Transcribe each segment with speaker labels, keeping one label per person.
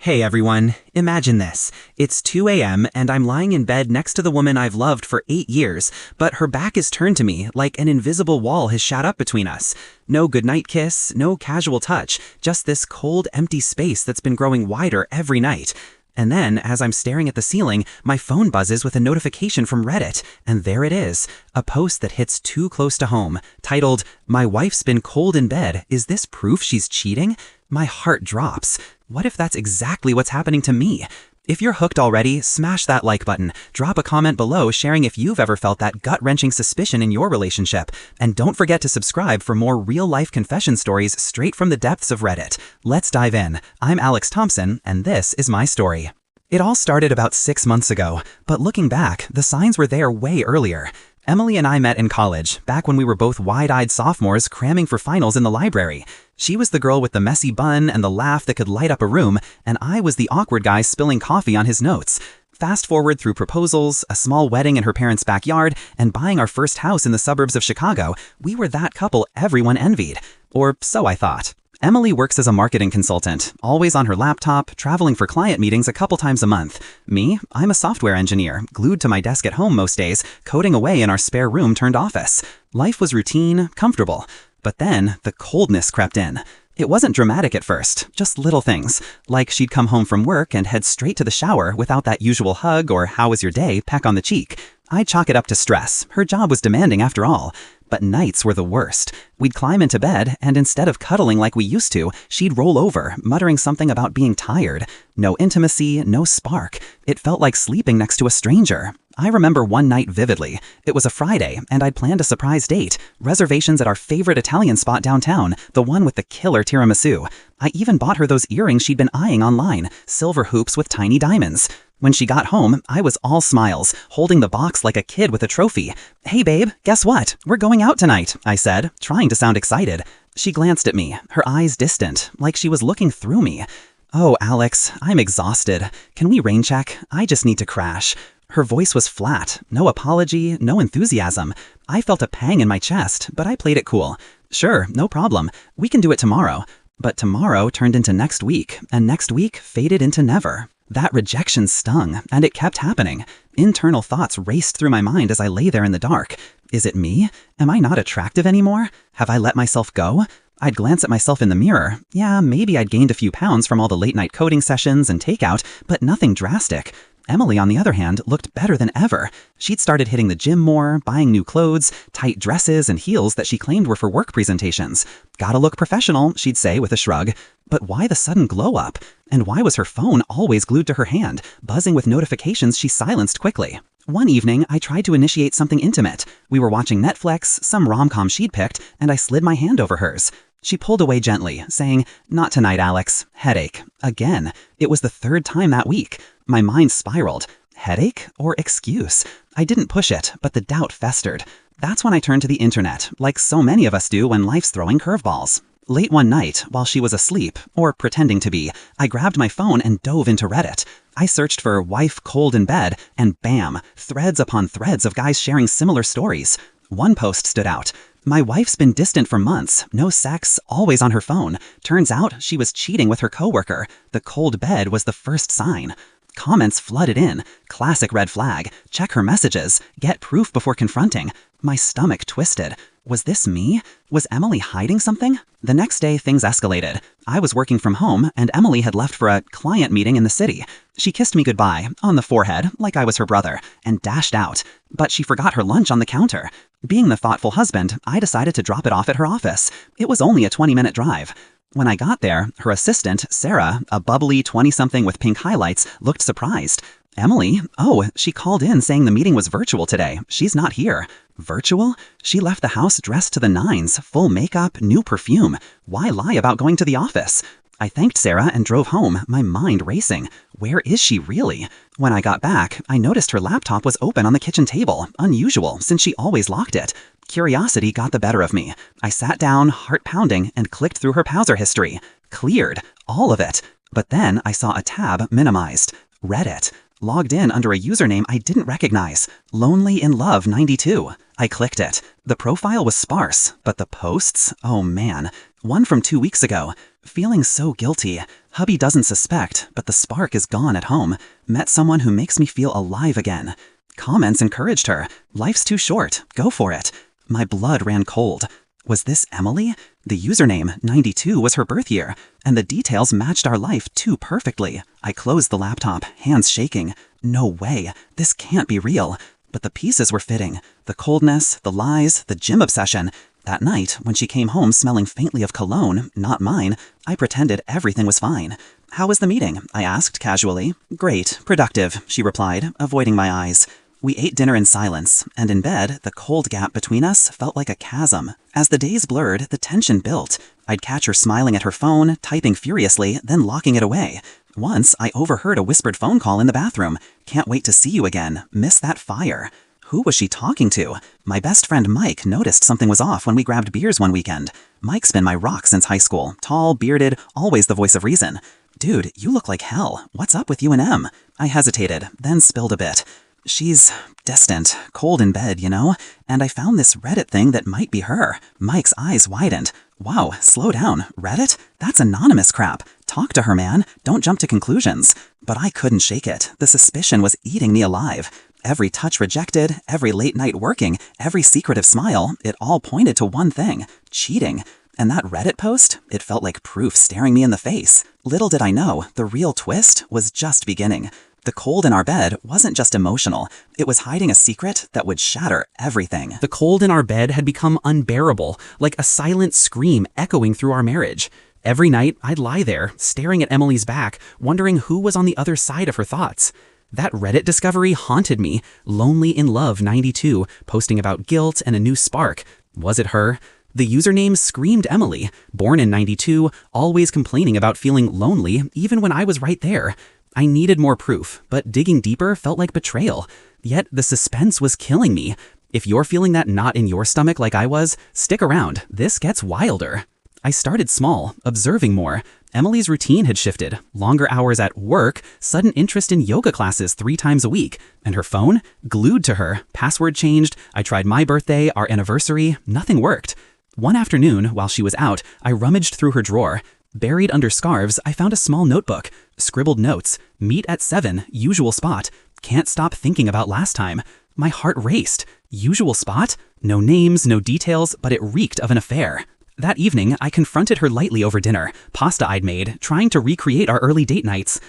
Speaker 1: Hey everyone, imagine this. It's 2 a.m. and I'm lying in bed next to the woman I've loved for 8 years, but her back is turned to me like an invisible wall has shot up between us. No goodnight kiss, no casual touch, just this cold, empty space that's been growing wider every night. And then, as I'm staring at the ceiling, my phone buzzes with a notification from Reddit, and there it is, a post that hits too close to home, titled, "My wife's been cold in bed, is this proof she's cheating?" My heart drops. What if that's exactly what's happening to me? If you're hooked already, smash that like button, drop a comment below sharing if you've ever felt that gut-wrenching suspicion in your relationship, and don't forget to subscribe for more real-life confession stories straight from the depths of Reddit. Let's dive in. I'm Alex Thompson, and this is my story. It all started about 6 months ago, but looking back, the signs were there way earlier. Emily and I met in college, back when we were both wide-eyed sophomores cramming for finals in the library. She was the girl with the messy bun and the laugh that could light up a room, and I was the awkward guy spilling coffee on his notes. Fast forward through proposals, a small wedding in her parents' backyard, and buying our first house in the suburbs of Chicago, we were that couple everyone envied. Or so I thought. Emily works as a marketing consultant, always on her laptop, traveling for client meetings a couple times a month. Me, I'm a software engineer, glued to my desk at home most days, coding away in our spare room turned office. Life was routine, comfortable. But then, the coldness crept in. It wasn't dramatic at first, just little things, like she'd come home from work and head straight to the shower without that usual hug or "how was your day" peck on the cheek. I'd chalk it up to stress. Her job was demanding after all. But nights were the worst. We'd climb into bed, and instead of cuddling like we used to, she'd roll over, muttering something about being tired. No intimacy, no spark. It felt like sleeping next to a stranger. I remember one night vividly. It was a Friday, and I'd planned a surprise date. Reservations at our favorite Italian spot downtown, the one with the killer tiramisu. I even bought her those earrings she'd been eyeing online, silver hoops with tiny diamonds. When she got home, I was all smiles, holding the box like a kid with a trophy. "Hey babe, guess what? We're going out tonight," I said, trying to sound excited. She glanced at me, her eyes distant, like she was looking through me. "Oh, Alex, I'm exhausted. Can we rain check? I just need to crash." Her voice was flat, no apology, no enthusiasm. I felt a pang in my chest, but I played it cool. "Sure, no problem. We can do it tomorrow." But tomorrow turned into next week, and next week faded into never. That rejection stung, and it kept happening. Internal thoughts raced through my mind as I lay there in the dark. Is it me? Am I not attractive anymore? Have I let myself go? I'd glance at myself in the mirror. Yeah, maybe I'd gained a few pounds from all the late-night coding sessions and takeout, but nothing drastic. Emily, on the other hand, looked better than ever. She'd started hitting the gym more, buying new clothes, tight dresses and heels that she claimed were for work presentations. "Gotta look professional," she'd say with a shrug. But why the sudden glow up? And why was her phone always glued to her hand, buzzing with notifications she silenced quickly? One evening, I tried to initiate something intimate. We were watching Netflix, some rom-com she'd picked, and I slid my hand over hers. She pulled away gently, saying, "Not tonight, Alex. Headache." Again. It was the third time that week. My mind spiraled. Headache or excuse? I didn't push it, but the doubt festered. That's when I turned to the internet, like so many of us do when life's throwing curveballs. Late one night, while she was asleep, or pretending to be, I grabbed my phone and dove into Reddit. I searched for "wife cold in bed," and bam, threads upon threads of guys sharing similar stories. One post stood out. "My wife's been distant for months, no sex, always on her phone. Turns out she was cheating with her coworker. The cold bed was the first sign." Comments flooded in. Classic red flag. Check her messages. Get proof before confronting. My stomach twisted. Was this me? Was Emily hiding something? The next day, things escalated. I was working from home, and Emily had left for a client meeting in the city. She kissed me goodbye, on the forehead, like I was her brother, and dashed out. But she forgot her lunch on the counter. Being the thoughtful husband, I decided to drop it off at her office. It was only a 20-minute drive. When I got there, her assistant, Sarah, a bubbly 20-something with pink highlights, looked surprised. "Emily? Oh, she called in saying the meeting was virtual today. She's not here." Virtual? She left the house dressed to the nines, full makeup, new perfume. Why lie about going to the office? I thanked Sarah and drove home, my mind racing. Where is she really? When I got back, I noticed her laptop was open on the kitchen table, unusual since she always locked it. Curiosity got the better of me. I sat down, heart pounding, and clicked through her browser history. Cleared. All of it. But then I saw a tab minimized. Reddit. Logged in under a username I didn't recognize. Lonely in Love 92. I clicked it. The profile was sparse, but the posts? Oh man. One from 2 weeks ago. Feeling so guilty. Hubby doesn't suspect, but the spark is gone at home. Met someone who makes me feel alive again. Comments encouraged her. Life's too short. Go for it. My blood ran cold. Was this Emily? The username, 92, was her birth year, and the details matched our life too perfectly. I closed the laptop, hands shaking. No way. This can't be real. But the pieces were fitting. The coldness, the lies, the gym obsession. That night, when she came home smelling faintly of cologne, not mine, I pretended everything was fine. How was the meeting? I asked casually. Great, productive, she replied, avoiding my eyes. We ate dinner in silence, and in bed, the cold gap between us felt like a chasm. As the days blurred, the tension built. I'd catch her smiling at her phone, typing furiously, then locking it away. Once, I overheard a whispered phone call in the bathroom. Can't wait to see you again. Miss that fire. Who was she talking to? My best friend Mike noticed something was off when we grabbed beers one weekend. Mike's been my rock since high school. Tall, bearded, always the voice of reason. Dude, you look like hell. What's up with you and Em? I hesitated, then spilled a bit. She's distant, cold in bed, you know? And I found this Reddit thing that might be her. Mike's eyes widened. Wow, slow down. Reddit? That's anonymous crap. Talk to her, man. Don't jump to conclusions. But I couldn't shake it. The suspicion was eating me alive. Every touch rejected, every late night working, every secretive smile, it all pointed to one thing: cheating. And that Reddit post? It felt like proof staring me in the face. Little did I know, the real twist was just beginning. The cold in our bed wasn't just emotional. It was hiding a secret that would shatter everything.
Speaker 2: The cold in our bed had become unbearable, like a silent scream echoing through our marriage. Every night, I'd lie there, staring at Emily's back, wondering who was on the other side of her thoughts. That Reddit discovery haunted me. Lonely in Love 92, posting about guilt and a new spark. Was it her? The username screamed Emily, born in 92, always complaining about feeling lonely, even when I was right there. I needed more proof, but digging deeper felt like betrayal. Yet the suspense was killing me. If you're feeling that knot in your stomach like I was, stick around. This gets wilder. I started small, observing more. Emily's routine had shifted. Longer hours at work, sudden interest in yoga classes 3 times a week. And her phone? Glued to her. Password changed. I tried my birthday, our anniversary. Nothing worked. One afternoon, while she was out, I rummaged through her drawer. Buried under scarves, I found a small notebook. Scribbled notes. Meet at 7, usual spot. Can't stop thinking about last time. My heart raced. Usual spot? No names, no details, but it reeked of an affair. That evening, I confronted her lightly over dinner, pasta I'd made, trying to recreate our early date nights.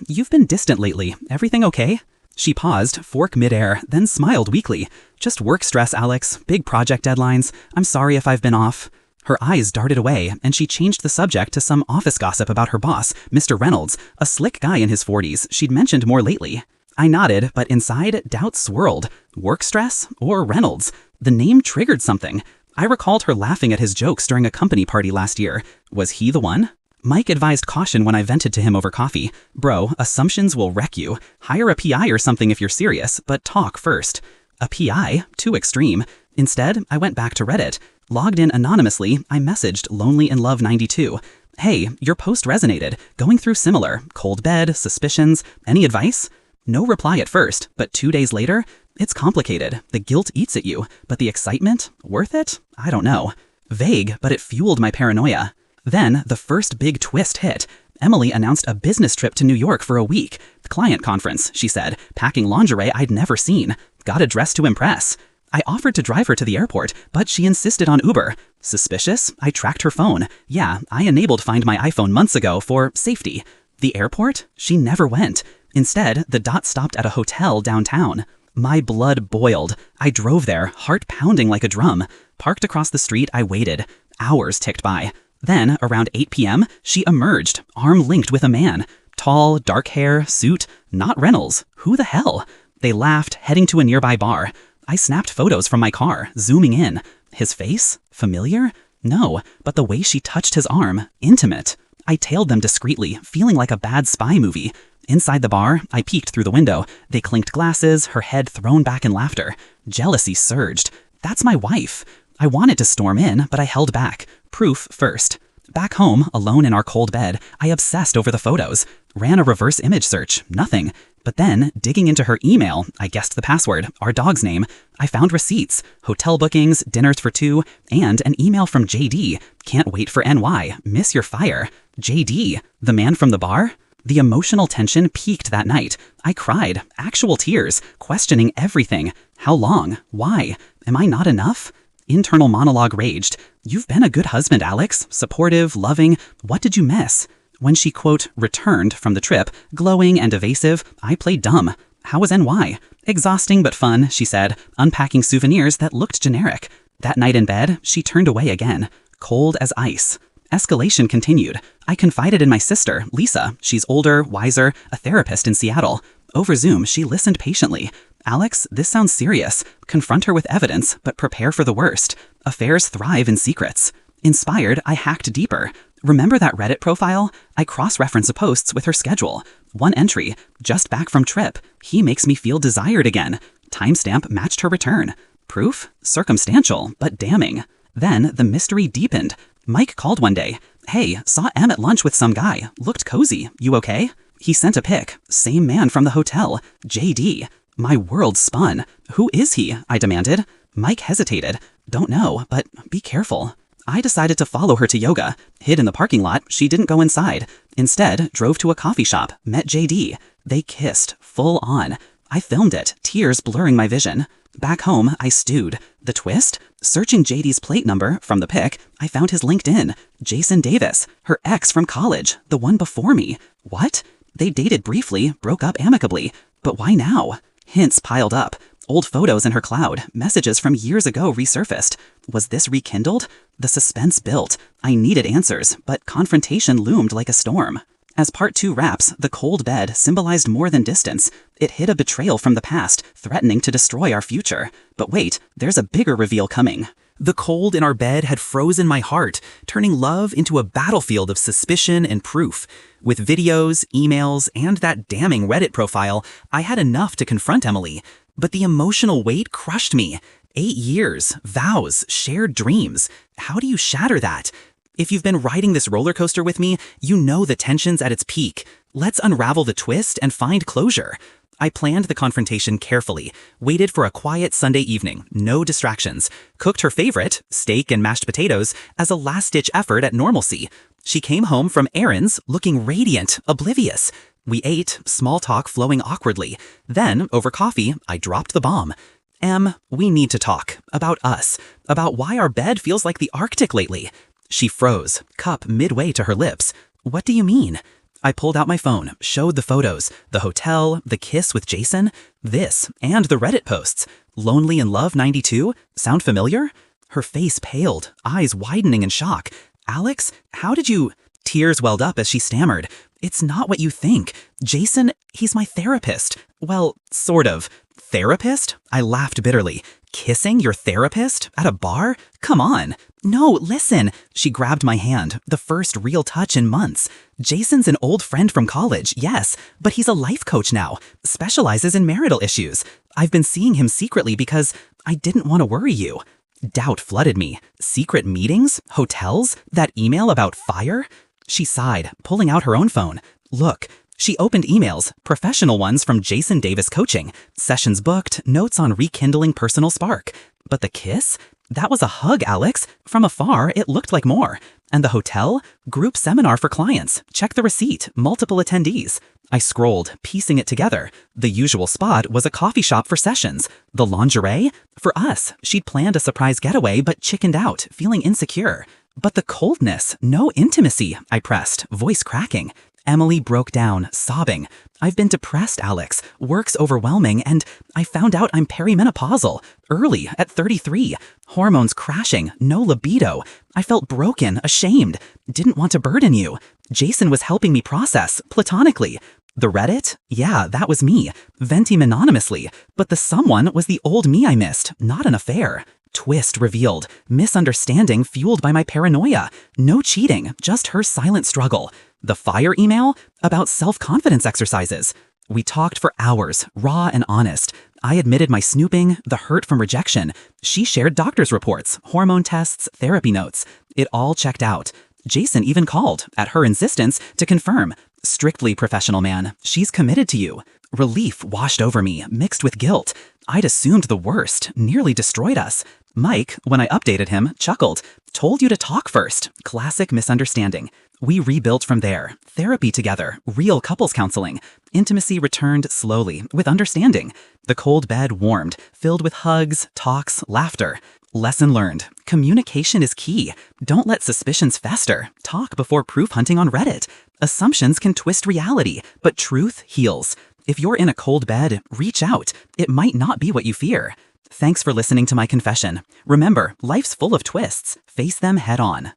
Speaker 2: You've been distant lately. Everything okay? She paused, fork midair, then smiled weakly. Just work stress, Alex. Big project deadlines. I'm sorry if I've been off. Her eyes darted away, and she changed the subject to some office gossip about her boss, Mr. Reynolds, a slick guy in his 40s she'd mentioned more lately. I nodded, but inside, doubt swirled. Work stress? Or Reynolds? The name triggered something. I recalled her laughing at his jokes during a company party last year. Was he the one? Mike advised caution when I vented to him over coffee. Bro, assumptions will wreck you. Hire a PI or something if you're serious, but talk first. A PI? Too extreme. Instead, I went back to Reddit. Logged in anonymously, I messaged Lonely in Love 92. Hey, your post resonated. Going through similar. Cold bed, suspicions. Any advice? No reply at first, but 2 days later, it's complicated. The guilt eats at you, but the excitement? Worth it? I don't know. Vague, but it fueled my paranoia. Then, the first big twist hit. Emily announced a business trip to New York for a week. Client conference, she said, packing lingerie I'd never seen. Gotta dress to impress. I offered to drive her to the airport, but she insisted on Uber. Suspicious? I tracked her phone. Yeah, I enabled Find My iPhone months ago for safety. The airport? She never went. Instead, the dot stopped at a hotel downtown. My blood boiled. I drove there, heart pounding like a drum. Parked across the street, I waited. Hours ticked by. Then, around 8 p.m., she emerged, arm linked with a man. Tall, dark hair, suit, not Reynolds. Who the hell? They laughed, heading to a nearby bar. I snapped photos from my car, zooming in. His face? Familiar? No, but the way she touched his arm, intimate. I tailed them discreetly, feeling like a bad spy movie. Inside the bar, I peeked through the window. They clinked glasses, her head thrown back in laughter. Jealousy surged. That's my wife. I wanted to storm in, but I held back. Proof first. Back home, alone in our cold bed, I obsessed over the photos. Ran a reverse image search. Nothing. But then, digging into her email, I guessed the password, our dog's name. I found receipts, hotel bookings, dinners for two, and an email from JD. Can't wait for NY. Miss your fire. JD, the man from the bar? The emotional tension peaked that night. I cried, actual tears, questioning everything. How long? Why? Am I not enough? Internal monologue raged. You've been a good husband, Alex. Supportive, loving. What did you miss? When she, quote, returned from the trip, glowing and evasive, I played dumb. How was NY? Exhausting but fun, she said, unpacking souvenirs that looked generic. That night in bed, she turned away again, cold as ice. Escalation continued. I confided in my sister, Lisa. She's older, wiser, a therapist in Seattle. Over Zoom, she listened patiently. Alex, this sounds serious. Confront her with evidence, but prepare for the worst. Affairs thrive in secrets. Inspired, I hacked deeper. Remember that Reddit profile? I cross-reference the posts with her schedule. One entry, just back from trip. He makes me feel desired again. Timestamp matched her return. Proof? Circumstantial, but damning. Then the mystery deepened. Mike called one day. Hey, saw Em at lunch with some guy. Looked cozy. You okay? He sent a pic. Same man from the hotel. JD. My world spun. Who is he? I demanded. Mike hesitated. Don't know, but be careful. I decided to follow her to yoga. Hid in the parking lot, she didn't go inside. Instead, drove to a coffee shop, met JD. They kissed, full on. I filmed it, tears blurring my vision. Back home, I stewed. The twist? Searching JD's plate number from the pic, I found his LinkedIn. Jason Davis, her ex from college, the one before me. What? They dated briefly, broke up amicably. But why now? Hints piled up. Old photos in her cloud, messages from years ago resurfaced. Was this rekindled? The suspense built. I needed answers, but confrontation loomed like a storm. As part 2 wraps, the cold bed symbolized more than distance. It hid a betrayal from the past, threatening to destroy our future. But wait, there's a bigger reveal coming. The cold in our bed had frozen my heart, turning love into a battlefield of suspicion and proof. With videos, emails, and that damning Reddit profile, I had enough to confront Emily. But the emotional weight crushed me. 8 years, vows, shared dreams. How do you shatter that? If you've been riding this roller coaster with me, you know the tension's at its peak. Let's unravel the twist and find closure. I planned the confrontation carefully, waited for a quiet Sunday evening, no distractions, cooked her favorite, steak and mashed potatoes, as a last-ditch effort at normalcy. She came home from errands looking radiant, oblivious. We ate, small talk flowing awkwardly. Then, over coffee, I dropped the bomb. Em, we need to talk. About us. About why our bed feels like the Arctic lately. She froze, cup midway to her lips. What do you mean? I pulled out my phone, showed the photos, the hotel, the kiss with Jason, this, and the Reddit posts. Lonely in Love 92? Sound familiar? Her face paled, eyes widening in shock. Alex, how did you... Tears welled up as she stammered. It's not what you think. Jason, he's my therapist. Well, sort of. Therapist? I laughed bitterly. Kissing your therapist? At a bar? Come on. No, listen. She grabbed my hand, the first real touch in months. Jason's an old friend from college, yes, but he's a life coach now, specializes in marital issues. I've been seeing him secretly because I didn't want to worry you. Doubt flooded me. Secret meetings? Hotels? That email about fire? She sighed, pulling out her own phone. Look. She opened emails, professional ones from Jason Davis Coaching, sessions booked, notes on rekindling personal spark. But the kiss? That was a hug, Alex. From afar, it looked like more. And the hotel? Group seminar for clients. Check the receipt. Multiple attendees. I scrolled, piecing it together. The usual spot was a coffee shop for sessions. The lingerie? For us. She'd planned a surprise getaway but chickened out, feeling insecure. But the coldness, no intimacy, I pressed, voice cracking. Emily broke down, sobbing. I've been depressed, Alex. Work's overwhelming, and I found out I'm perimenopausal. Early, at 33. Hormones crashing, no libido. I felt broken, ashamed. Didn't want to burden you. Jason was helping me process, platonically. The Reddit? Yeah, that was me. Venting anonymously. But the someone was the old me I missed, not an affair. Twist revealed. Misunderstanding fueled by my paranoia. No cheating, just her silent struggle. The fire email? About self-confidence exercises. We talked for hours, raw and honest. I admitted my snooping, the hurt from rejection. She shared doctor's reports, hormone tests, therapy notes. It all checked out. Jason even called, at her insistence, to confirm. Strictly professional, man. She's committed to you. Relief washed over me, mixed with guilt. I'd assumed the worst, nearly destroyed us. Mike, when I updated him, chuckled. Told you to talk first. Classic misunderstanding. We rebuilt from there. Therapy together. Real couples counseling. Intimacy returned slowly, with understanding. The cold bed warmed, filled with hugs, talks, laughter. Lesson learned. Communication is key. Don't let suspicions fester. Talk before proof hunting on Reddit. Assumptions can twist reality, but truth heals. If you're in a cold bed, reach out. It might not be what you fear. Thanks for listening to my confession. Remember, life's full of twists. Face them head on.